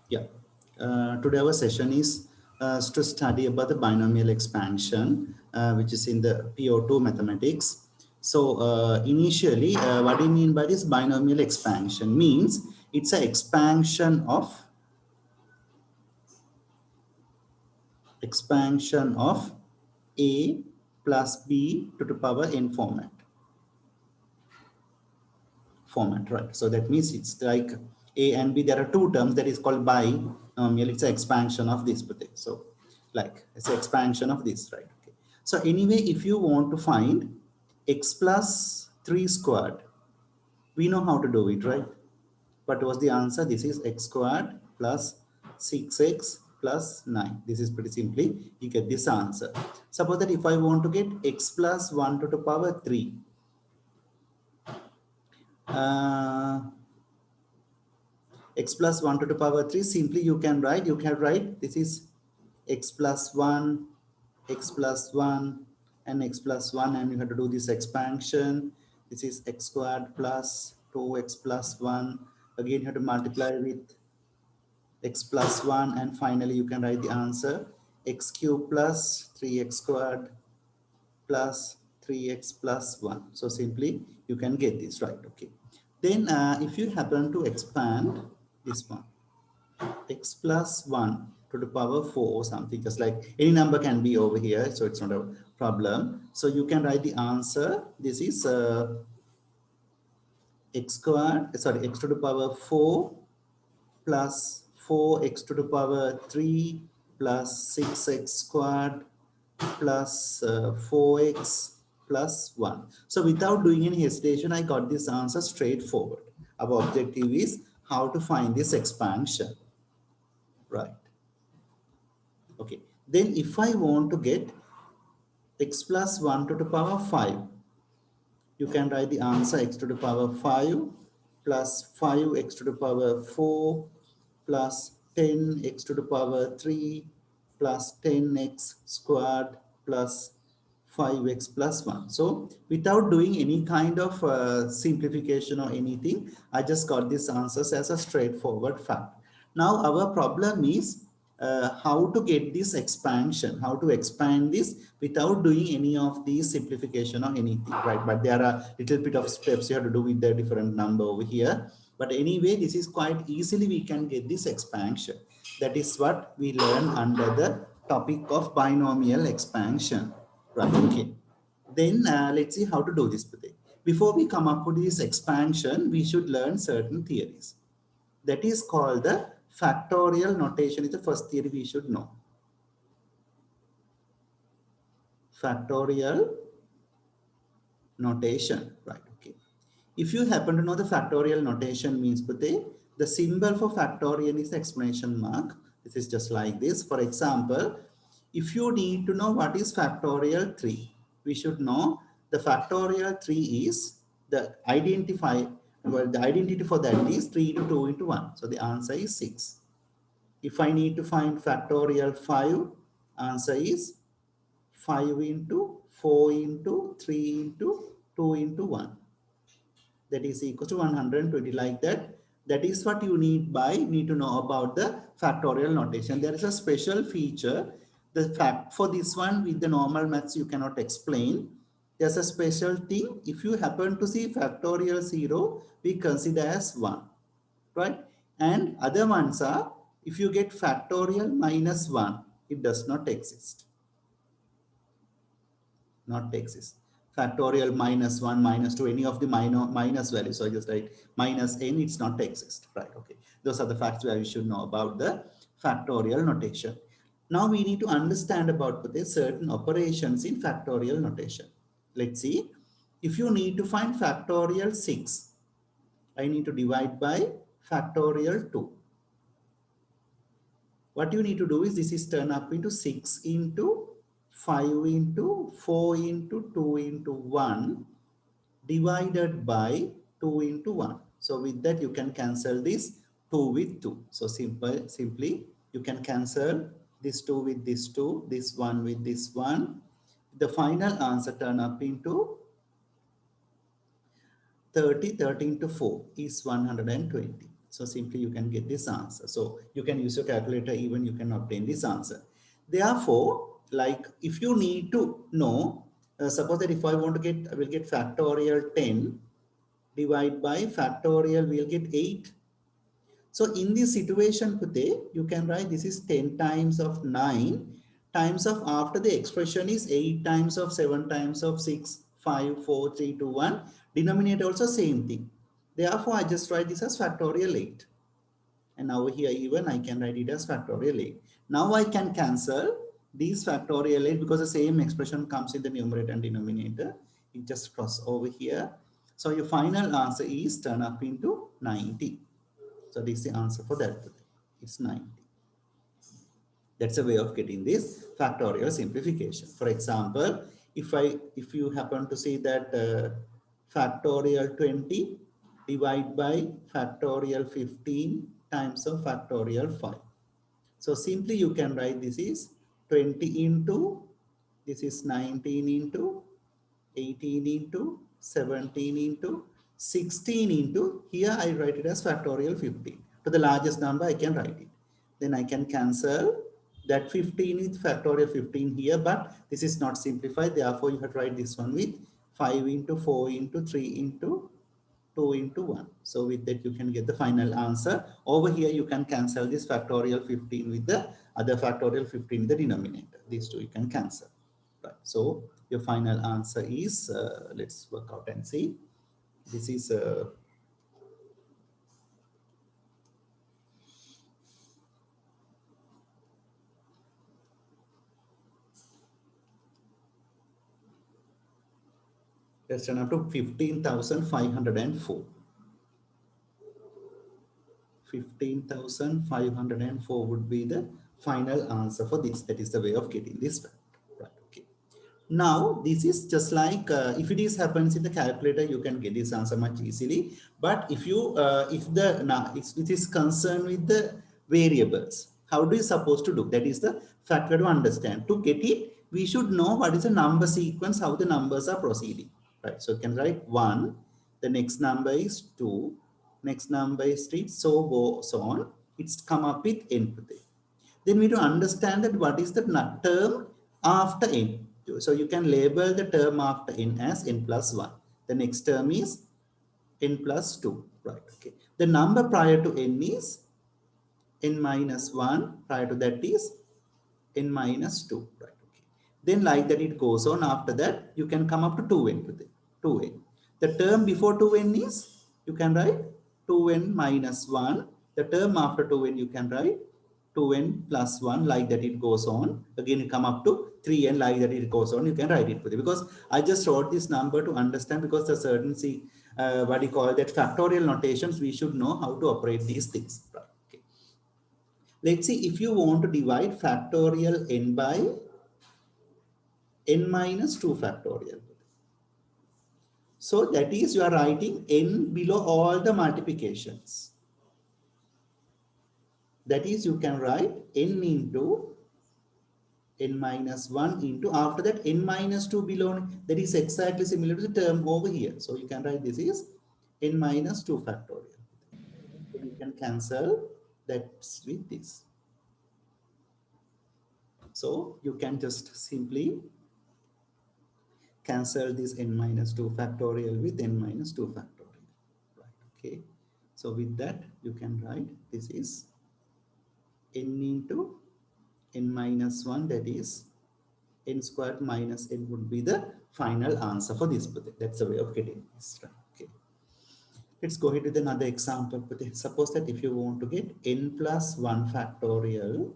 Yeah. Today our session is to study about the binomial expansion, which is in the PO2 mathematics. So initially, what do you mean by this binomial expansion? Means it's an expansion of A plus B to the power n format, right? So that means it's like A and B. There are two terms that is called binomial. It's an expansion of this particular. So like it's an expansion of this, right? Okay. So anyway, if you want to find x plus 3 squared, we know how to do it, right? What was the answer? This is x squared plus 6x plus 9. This is pretty simply, you get this answer. Suppose that if I want to get x plus 1 to the power 3, uh, x plus 1 to the power 3, simply you can write this is x plus 1, x plus 1 and x plus 1, and you have to do this expansion. This is x squared plus 2x plus 1. Again you have to multiply with x plus 1, and finally you can write the answer x cube plus 3x squared plus 3x plus 1. So simply you can get this, right? Okay. Then if you happen to expand this one, x plus 1 to the power 4 or something, just like any number can be over here, so it's not a problem. So you can write the answer. This is x squared, sorry, x to the power 4 plus 4x to the power 3 plus 6x squared plus 4x plus 1. So without doing any hesitation, I got this answer straightforward. Our objective is how to find this expansion, right? Okay. Then if I want to get x plus 1 to the power 5, you can write the answer x to the power 5 plus 5x to the power 4 plus 10x to the power 3 plus 10x squared plus 5x plus 1. So without doing any kind of simplification or anything, I just got these answers as a straightforward fact. Now our problem is how to get this expansion, how to expand this without doing any of these simplification or anything, right? But there are little bit of steps you have to do with the different number over here. But anyway, this is quite easily we can get this expansion. That is what we learn under the topic of binomial expansion, right? Okay. Then let's see how to do this today. Before we come up with this expansion, we should learn certain theories. That is called the factorial notation is the first theory we should know. Factorial notation, right? Okay. If you happen to know the factorial notation means, Pute, the symbol for factorial is the exclamation mark. This is just like this. For example, if you need to know what is factorial 3, we should know the factorial 3 is the the identity for that is 3 into 2 into 1. So the answer is 6. If I need to find factorial 5, answer is 5 into 4 into 3 into 2 into 1. That is equal to 120, like that. That is what you need to know about the factorial notation. There is a special feature. The fact for this one with the normal maths you cannot explain. There's a special thing. If you happen to see factorial 0, we consider as 1, right? And other ones are, if you get factorial minus 1, it does not exist. Not exist. Factorial minus 1, minus 2, any of the minus values. So I just write minus n, it's not exist, right? Okay. Those are the facts where you should know about the factorial notation. Now we need to understand about the certain operations in factorial notation. Let's see. If you need to find factorial 6, I need to divide by factorial 2. What you need to do is this is turn up into 6 into 5 into 4 into 2 into 1 divided by 2 into 1. So with that you can cancel this 2 with 2. So simply you can cancel this 2 with this 2, this 1 with this 1. The final answer turn up into 30. 30 into 4 is 120. So simply you can get this answer. So you can use your calculator, even you can obtain this answer. Therefore, like if you need to know, suppose that if I want to get, I will get factorial 10 divide by factorial, we'll get 8. So in this situation, Pute, you can write this is 10 times of 9 times of, after the expression is 8 times of 7 times of 6, 5, 4, 3, 2, 1. Denominator also same thing. Therefore, I just write this as factorial 8. And now here even I can write it as factorial 8. Now I can cancel these factorial 8 because the same expression comes in the numerator and denominator. It just cross over here. So your final answer is turn up into 90. So this is the answer for that. It's 90. That's a way of getting this factorial simplification. For example, if you happen to see that factorial 20 divide by factorial 15 times of factorial 5. So simply you can write this is 20 into, this is 19 into 18 into 17 into 16 into, here I write it as factorial 15. To the largest number I can write it. Then I can cancel that 15 with factorial 15 here, but this is not simplified. Therefore, you have to write this one with 5 into 4 into 3 into 2 into 1. So with that, you can get the final answer. Over here, you can cancel this factorial 15 with the other factorial 15 in the denominator. These two you can cancel. Right. So your final answer is, let's work out and see. This is let's turn up to 15,504. 15,504 would be the final answer for this. That is the way of getting this back. Right. Okay. Now, this is just like if it is happens in the calculator, you can get this answer much easily. But if you, if it is concerned with the variables, how do you supposed to do? That is the factor to understand. To get it, we should know what is the number sequence, how the numbers are proceeding. Right. So you can write 1, the next number is 2, next number is 3, so goes on. It's come up with n. Then we need to understand that what is the term after n. So you can label the term after n as n plus 1. The next term is n plus 2. Right. Okay. The number prior to n is n minus 1. Prior to that is n minus 2. Right. Okay. Then like that it goes on. After that, you can come up to 2n with it. 2n. The term before 2n is, you can write 2n minus 1. The term after 2n, you can write 2n plus 1, like that it goes on. Again, you come up to 3n, like that it goes on. You can write it with it. Because I just wrote this number to understand, because the certain, what do you call that, factorial notations, we should know how to operate these things. Right. Okay. Let's see, if you want to divide factorial n by n minus 2 factorial. So that is, you are writing n below all the multiplications. That is, you can write n into n minus 1 into, after that n minus 2 below, that is exactly similar to the term over here. So you can write this is n minus 2 factorial. So you can cancel that with this. So you can just simply cancel this n minus 2 factorial with n minus 2 factorial. Right. Okay. So with that, you can write this is n into n minus 1, that is n squared minus n would be the final answer for this. That's the way of getting this. Right. Okay. Let's go ahead with another example. Suppose that if you want to get n plus 1 factorial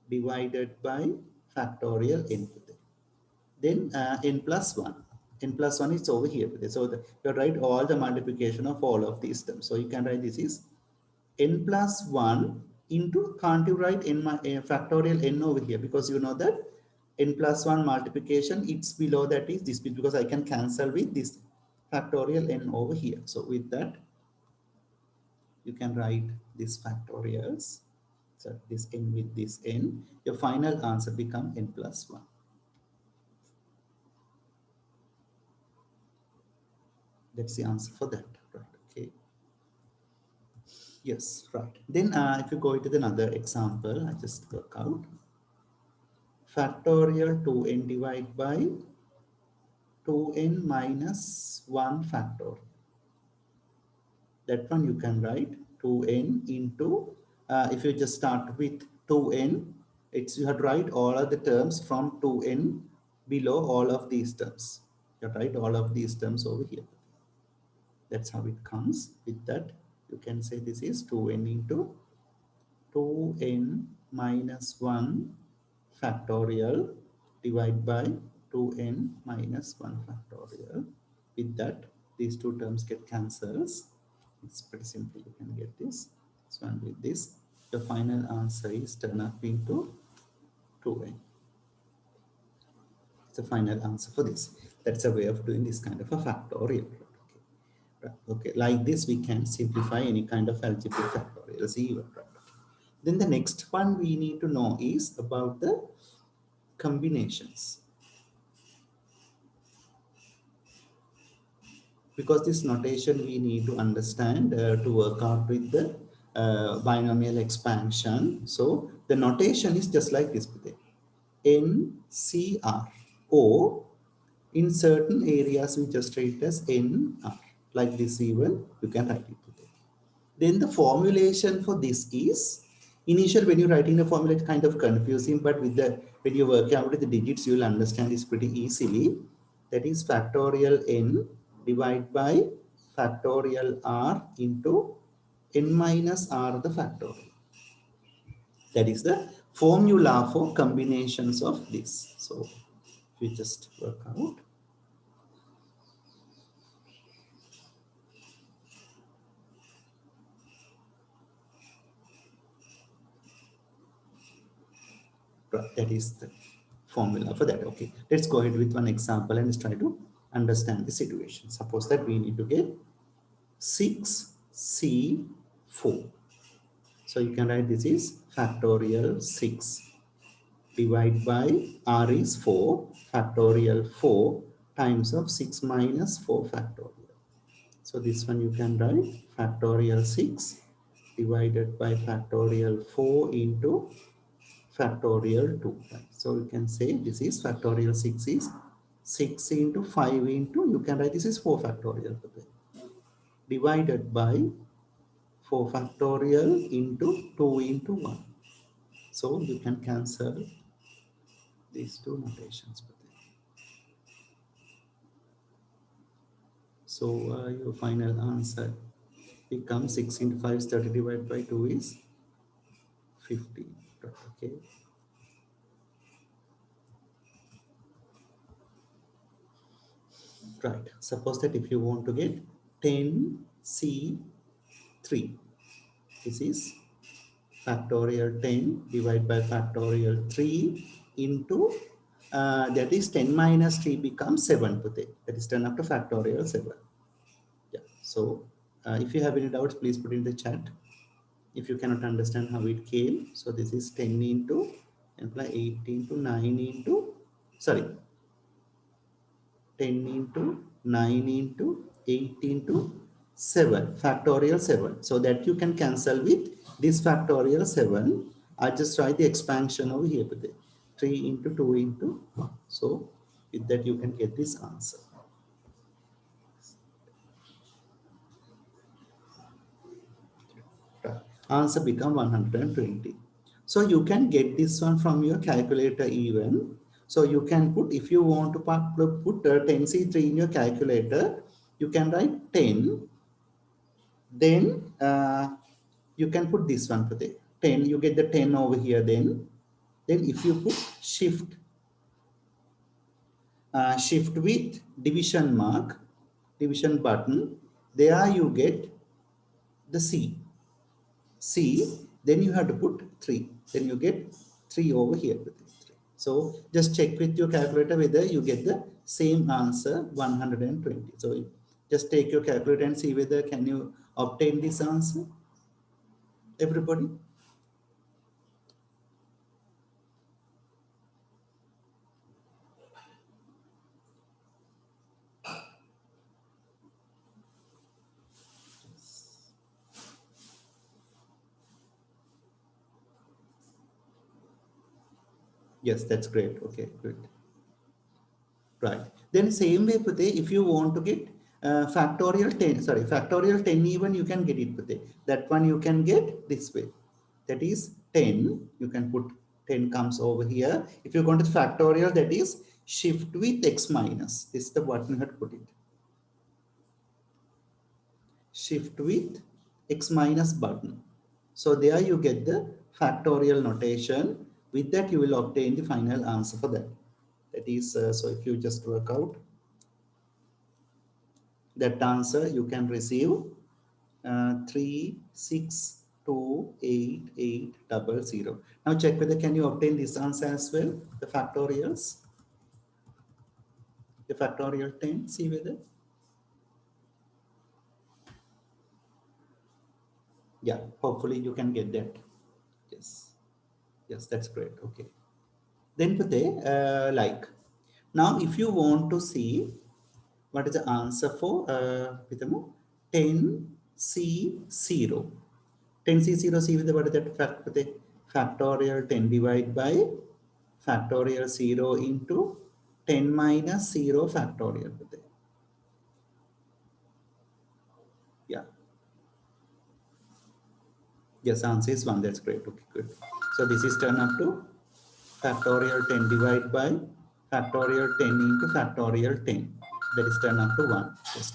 divided by factorial n, then n plus 1. N plus 1 is over here. So you write all the multiplication of all of these terms. So you can write this is n plus 1 into, can't you write n factorial n over here, because you know that n plus 1 multiplication, it's below that is this, because I can cancel with this factorial n over here. So with that, you can write this factorials. So this n with this n, your final answer become n plus 1. That's the answer for that. Right. Okay. Yes, right. Then if you go into another example, I just work out factorial 2n divided by 2n minus 1 factor. That one you can write 2n into, if you just start with 2n, it's you have to write all of the terms from 2n below all of these terms. You have to write all of these terms over here. That's how it comes. With that, you can say this is 2n into 2n minus 1 factorial divided by 2n minus 1 factorial. With that, these two terms get cancelled. It's pretty simple. You can get this. So, and with this, the final answer is turn up into 2n. It's the final answer for this. That's a way of doing this kind of a factorial. Okay, like this we can simplify any kind of algebraic factorials even. Right? Then the next one we need to know is about the combinations. Because this notation we need to understand to work out with the binomial expansion. So the notation is just like this. NCR, or in certain areas we just write as NR. Like this even, you can write it. Then the formulation for this is, initial when you're writing the formula, it's kind of confusing, but with the, when you work out with the digits, you'll understand this pretty easily. That is factorial n divided by factorial r into n minus r the factorial. That is the formula for combinations of this. So we just work out. That is the formula for that. Okay, let's go ahead with one example and let's try to understand the situation. Suppose that we need to get 6c4. So you can write this is factorial 6 divided by r is 4, factorial 4 times of 6 minus 4 factorial. So this one you can write factorial 6 divided by factorial 4 into factorial 2. So you can say this is factorial 6 is 6 into 5 into, you can write this is 4 factorial divided by 4 factorial into 2 into 1. So you can cancel these two notations. So your final answer becomes 6 into 5 is 30 divided by 2 is 50. Okay. Right. Suppose that if you want to get 10C3, this is factorial 10 divided by factorial 3 into, that is 10 minus 3 becomes 7. That is 10 up to factorial 7. Yeah. So if you have any doubts, please put in the chat. If you cannot understand how it came, so this is 10 into, imply 8 into 9 into, sorry, 10 into 9 into 8 into 7, factorial 7. So that you can cancel with this factorial 7. I just write the expansion over here with it. 3 into 2 into 1. So with that you can get this answer. Answer become 120. So you can get this one from your calculator even. So you can put, if you want to put 10C3 in your calculator, you can write 10. Then you can put this one for the 10. You get the 10 over here. Then if you put shift with division mark, division button, there you get the C, then you have to put 3. Then you get 3 over here. So just check with your calculator whether you get the same answer, 120. So just take your calculator and see whether can you obtain this answer, everybody. Yes, that's great. Okay, good. Right. Then same way, Pute, if you want to get factorial 10, sorry, factorial 10 even, you can get it, Pute. That one you can get this way. That is 10. You can put 10 comes over here. If you go to factorial, that is shift with x minus. This is the button you have to put it. Shift with x minus button. So there you get the factorial notation. With that, you will obtain the final answer for that. That is, so if you just work out that answer, you can receive 3628800. Now check whether can you obtain this answer as well, the factorials, the factorial 10, see whether, yeah, hopefully you can get that. Yes, yes, that's great. Okay. Then Pate, now if you want to see what is the answer for 10C0. 10C0, see with what is that fact, Pate? Factorial 10 divided by factorial 0 into 10 minus 0 factorial. Pate. Yeah. Yes, answer is 1. That's great. Okay, good. So this is turned up to factorial 10 divided by factorial 10 into factorial 10. That is turned up to 1. Just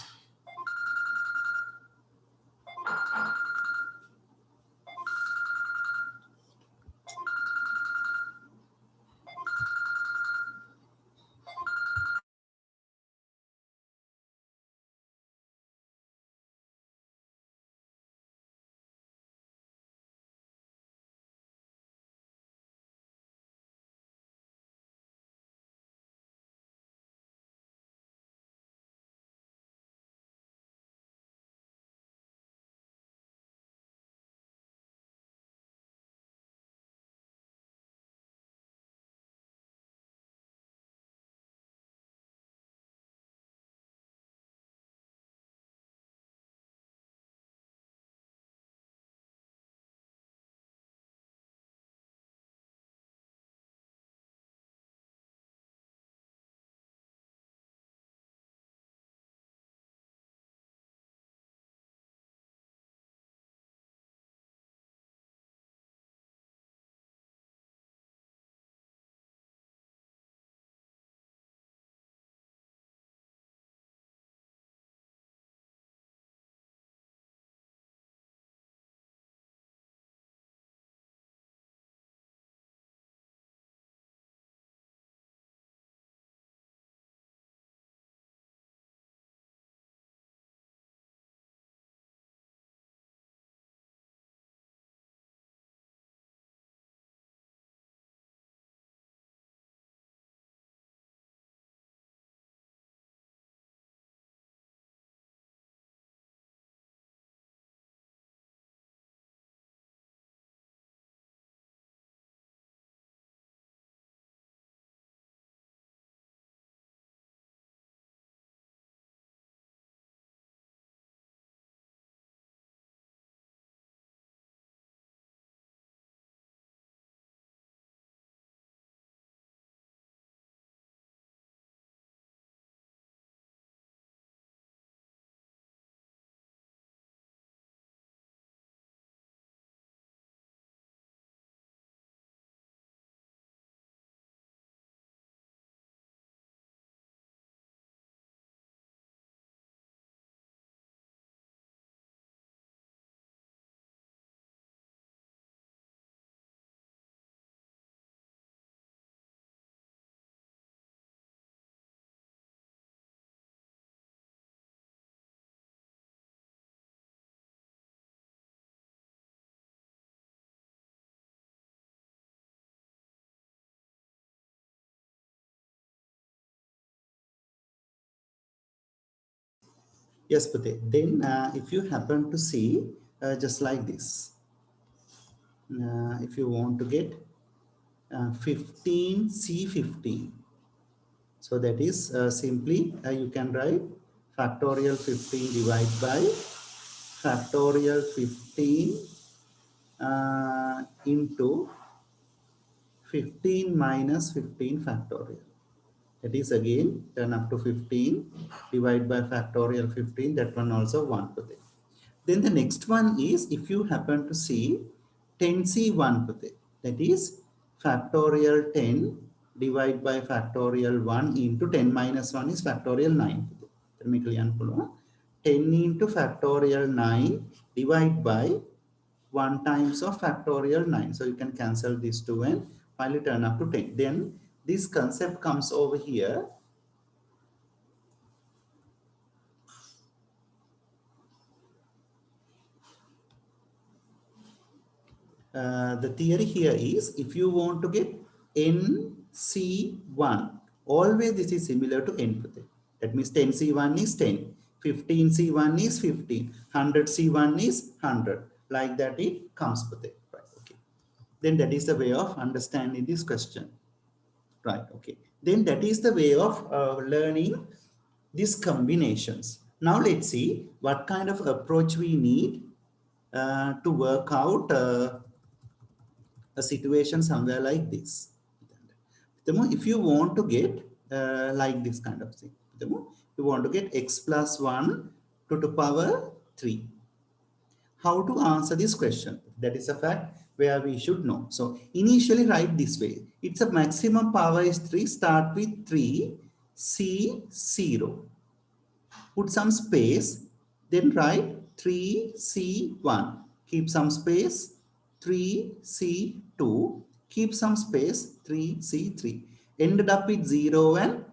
yes, Pate. Then if you happen to see just like this, if you want to get 15C15, so that is simply you can write factorial 15 divided by factorial 15 into 15 minus 15 factorial. That is again turn up to 15, divide by factorial 15, that one also 1 put it. Then the next one is if you happen to see 10c1 put it. That is factorial 10 divide by factorial 1 into 10 minus 1 is factorial 9. 10 into factorial 9 divide by 1 times of factorial 9. So you can cancel these two and finally turn up to 10. Then this concept comes over here. The theory here is if you want to get NC1, always this is similar to N. That means 10C1 is 10, 15C1 is 15, 100C1 is 100. Like that it comes with it. Right. Okay. Then that is the way of understanding this question. Right. Okay. Then that is the way of learning these combinations. Now let's see what kind of approach we need to work out a situation somewhere like this. If you want to get like this kind of thing, you want to get x plus 1 to the power 3. How to answer this question? That is a fact where we should know. So initially write this way. It's a maximum power is 3. Start with 3, C0. Put some space, then write 3C1. Keep some space, 3C2. Keep some space, 3C3. Ended up with 0 and,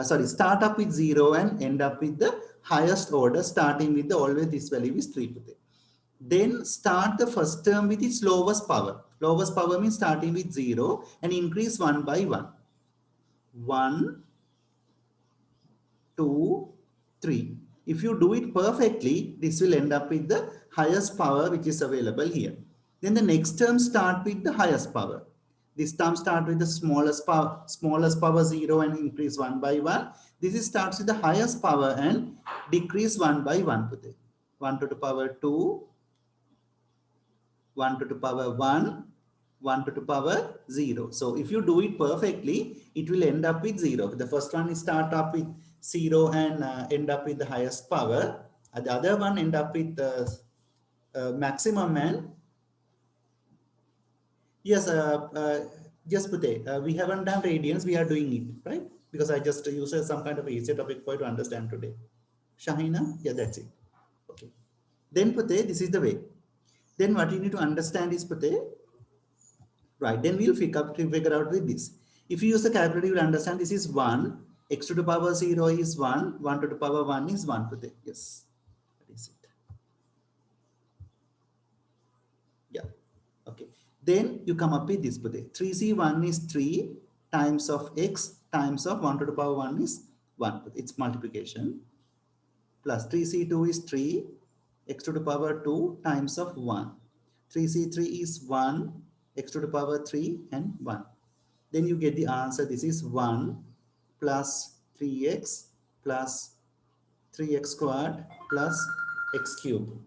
start up with 0 and end up with the highest order, starting with the always this value is 3. Then start the first term with its lowest power. Lowest power means starting with 0 and increase 1 by 1. 1, 2, 3. If you do it perfectly, this will end up with the highest power which is available here. Then the next term start with the highest power. This term start with the smallest power 0 and increase 1 by 1. This is starts with the highest power and decrease 1 by 1. 1 to the power 2, 1 to the power 1, 1 to the power 0. So if you do it perfectly, it will end up with 0. The first one is start up with 0 and end up with the highest power. The other one end up with the maximum and yes, just put it. We haven't done radians, we are doing it, right? Because I just used some kind of easy topic for you to understand today. Shahina, yeah, that's it. Okay. Then Pute, this is the way. Then what you need to understand is Pute, right, then we'll figure out with this. If you use the calculator, you will understand this is 1, x to the power 0 is 1, 1 to the power 1 is 1 Pute. Yes, that is it. Yeah, okay. Then you come up with this Pute. 3c1 is 3 times of x times of 1 to the power 1 is 1 Pute. It's multiplication. Plus 3c2 is 3 x to the power 2 times of 1. 3c3 is 1 x to the power 3 and 1. Then you get the answer. This is 1 plus 3x plus 3x squared plus x cubed.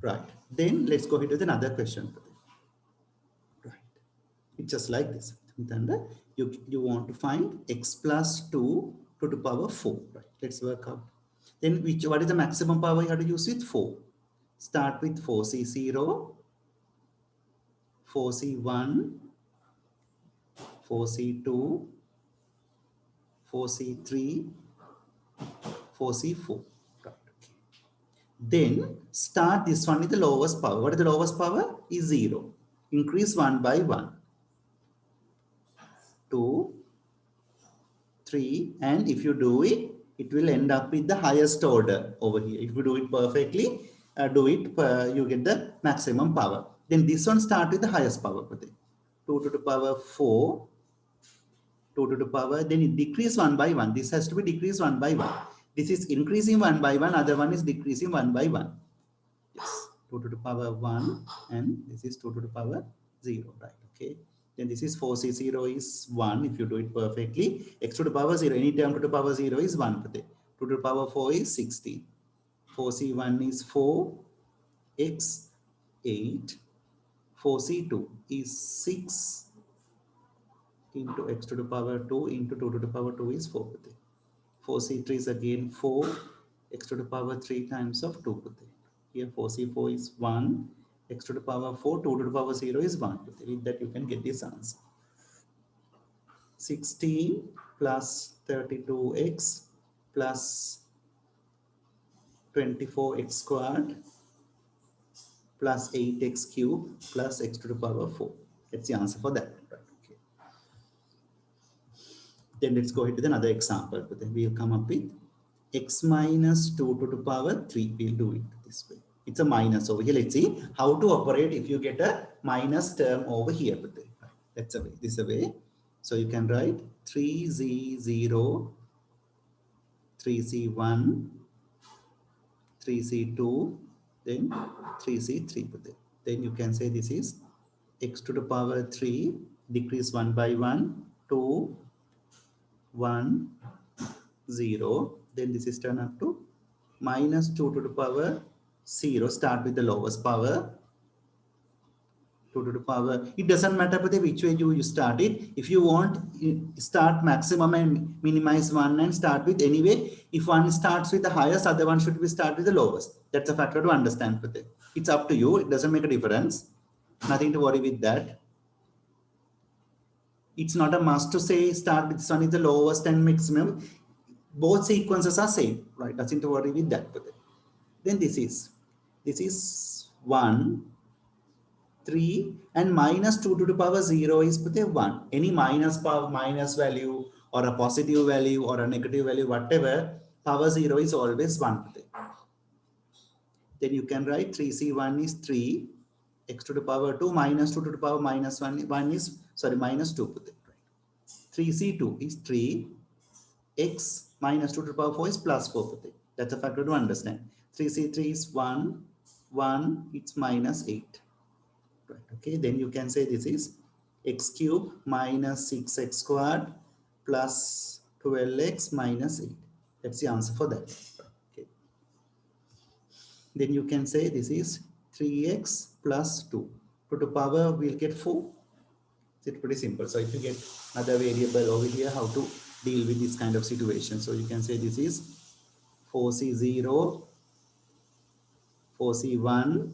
Right. Then let's go ahead with another question. Right. It's just like this. You want to find x plus 2 to the power 4. Right. Let's work out. Then what is the maximum power you have to use with 4? Start with 4c0, 4c1, 4c2, 4c3, 4c4. Right. Okay. Then start this one with the lowest power. What is the lowest power? Is 0. increase 1 by 1, 2, 3, and if you do it, it will end up with the highest order over here. If you do it perfectly, you get the maximum power. Then this one start with the highest power. 2 to the power 4, 2 to the power, then it decrease 1 by 1. This has to be decreased 1 by 1. This is increasing 1 by 1, other one is decreasing 1 by 1. Yes, 2 to the power 1, and this is 2 to the power 0, right? Okay. Then this is 4c0 is 1 if you do it perfectly. X to the power 0, any term to the power 0 is 1. 2 to the power 4 is 16. 4c1 is 4, x 8, 4c2 is 6 into x to the power 2 into 2 to the power 2 is 4. 4c3 is again 4, x to the power 3 times of 2. Here 4c4 is 1, x to the power 4, 2 to the power 0 is 1. With that you can get this answer. 16 plus 32x plus 24x squared plus 8x cubed plus x to the power 4. That's the answer for that. Right? Okay. Then let's go ahead with another example. But then we'll come up with x minus 2 to the power 3. We'll do it this way. It's a minus over here. Let's see how to operate if you get a minus term over here. That's a way. This is a way. So you can write 3z0, 3c1, 3c2, then 3c3. Then you can say this is x to the power 3, decrease 1 by 1, 2, 1, 0. Then this is turned up to minus 2 to the power 0. Start with the lowest power. 2 to the power. It doesn't matter which way you start it. If you want, start maximum and minimize one and start with anyway. If one starts with the highest, other one should be start with the lowest. That's a factor to understand. It's up to you. It doesn't make a difference. Nothing to worry with that. It's not a must to say start with this one is the lowest and maximum. Both sequences are same, right? Nothing to worry with that. Then this is 1, 3, and minus 2 to the power 0 is 1. Any minus value or a positive value or a negative value, whatever, power 0 is always 1. Then you can write 3c1 is 3, x to the power 2 minus 2 to the power minus 1, minus 2. 3c2 is 3, x minus 2 to the power 4 is plus 4. That's a factor to understand. 3c3 is 1, 1, it's minus 8. Right. Okay, then you can say this is x cube minus 6x squared plus 12x minus 8. That's the answer for that. Okay. Then you can say this is 3x plus 2. To the power, we'll get 4. It's pretty simple. So if you get another variable over here, how to deal with this kind of situation. So you can say this is 4c0, 4c1,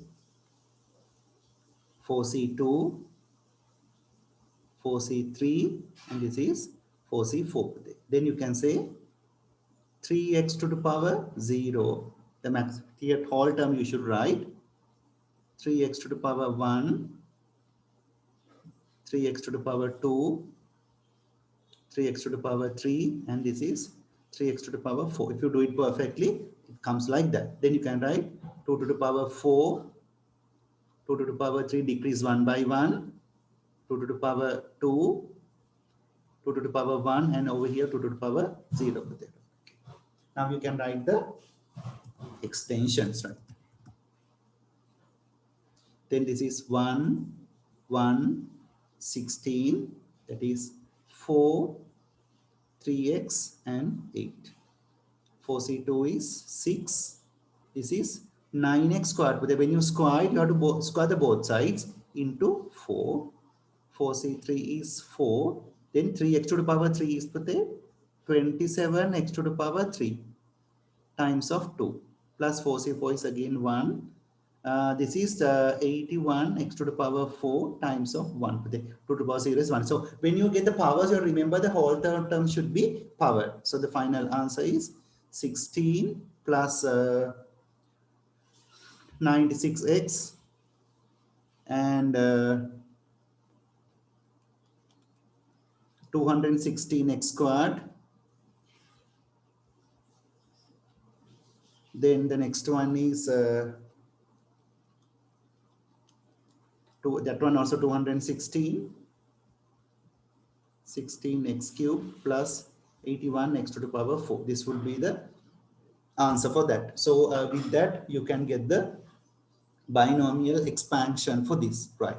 4c2, 4c3, and this is 4c4. Then you can say 3x to the power 0. The max here whole term you should write 3x to the power 1, 3x to the power 2, 3x to the power 3, and this is 3x to the power 4. If you do it perfectly, it comes like that. Then you can write 2 to the power 4, 2 to the power 3 decrease 1 by 1, 2 to the power 2, 2 to the power 1, and over here 2 to the power 0. Now you can write the extensions, right? Then this is 1, 1, 16, that is 4, 3x, and 8. 4c2 is 6. This is 9x squared. But when you square it, you have to square the both sides into 4. 4c3 is 4. Then 3x to the power 3 is 27x to the power 3 times of 2 plus 4c4 is again 1. This is 81x to the power 4 times of 1. 2 to the power 0 is 1. So when you get the powers, you remember the whole term should be power. So the final answer is 16 plus 96x and 216x squared. Then the next one is that one also 216, 16x cubed plus 81x to the power 4. This would be the answer for that. So with that, you can get the binomial expansion for this, right?